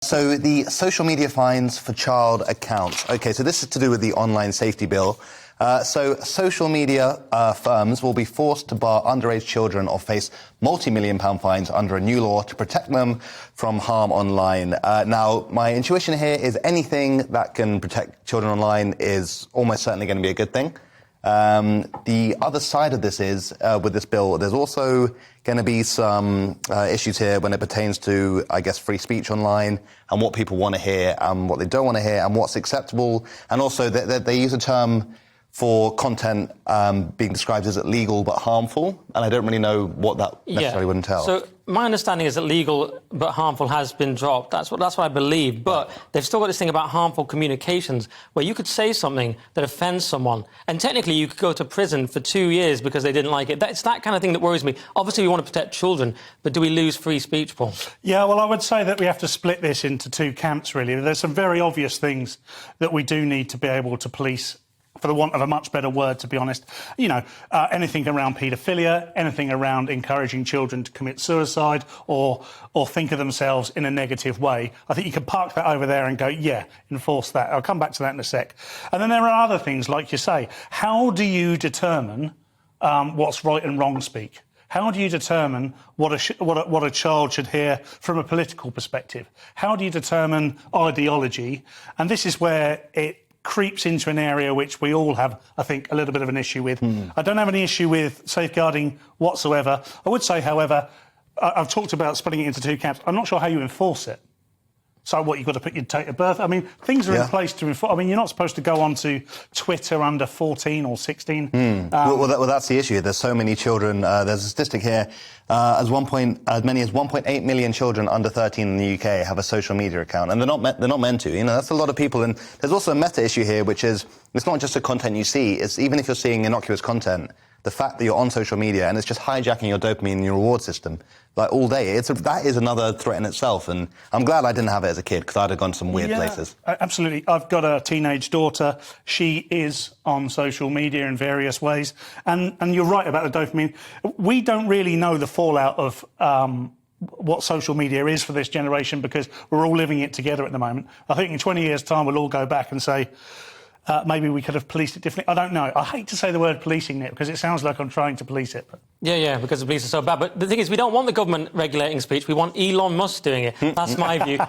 So the social media fines for child accounts. Okay, so this is to do with the online safety bill. So social media firms will be forced to bar underage children or face multi-million-pound fines under a new law to protect them from harm online. Now, my intuition here is anything that can protect children online is almost certainly going to be a good thing. The other side of this is, with this bill, there's also going to be some issues here when it pertains to, I guess, free speech online and what people want to hear and what they don't want to hear and what's acceptable. And also they use a term for content being described as illegal but harmful, and I don't really know what that necessarily would entail. So my understanding is that legal but harmful has been dropped. That's what I believe. But they've still got this thing about harmful communications, where you could say something that offends someone, and technically you could go to prison for 2 years because they didn't like it. It's that kind of thing that worries me. Obviously, we want to protect children, but do we lose free speech, Paul? Yeah, well, I would say that we have to split this into two camps, really. There's some very obvious things that we do need to be able to police, for the want of a much better word, to be honest. You know, anything around paedophilia, anything around encouraging children to commit suicide or think of themselves in a negative way. I think you can park that over there and go, yeah, enforce that. I'll come back to that in a sec. And then there are other things, like you say. How do you determine what's right and wrong speak? How do you determine what a child should hear from a political perspective? How do you determine ideology? And this is where it creeps into an area which we all have, I think, a little bit of an issue with. I don't have any issue with safeguarding whatsoever. I would say, however, I've talked about splitting it into two camps. I'm not sure how you enforce it. So what, you've got to put your date of birth? I mean, things are in place to enforce. I mean, you're not supposed to go onto Twitter under 14 or 16. Well, that's the issue. There's so many children. There's a statistic here. As many as 1.8 million children under 13 in the UK have a social media account, and they're not meant to. You know, that's a lot of people. And there's also a meta issue here, which is it's not just the content you see. It's even if you're seeing innocuous content, the fact that you're on social media and it's just hijacking your dopamine and your reward system like all day. That is another threat in itself, and I'm glad I didn't have it as a kid because I'd have gone some weird places. Absolutely. I've got a teenage daughter. She is on social media in various ways, and you're right about the dopamine. We don't really know the fallout of what social media is for this generation because we're all living it together at the moment. I think in 20 years' time we'll all go back and say, maybe we could have policed it differently. I don't know. I hate to say the word policing it because it sounds like I'm trying to police it. But... Yeah, because the police are so bad. But the thing is, we don't want the government regulating speech. We want Elon Musk doing it. That's my view. So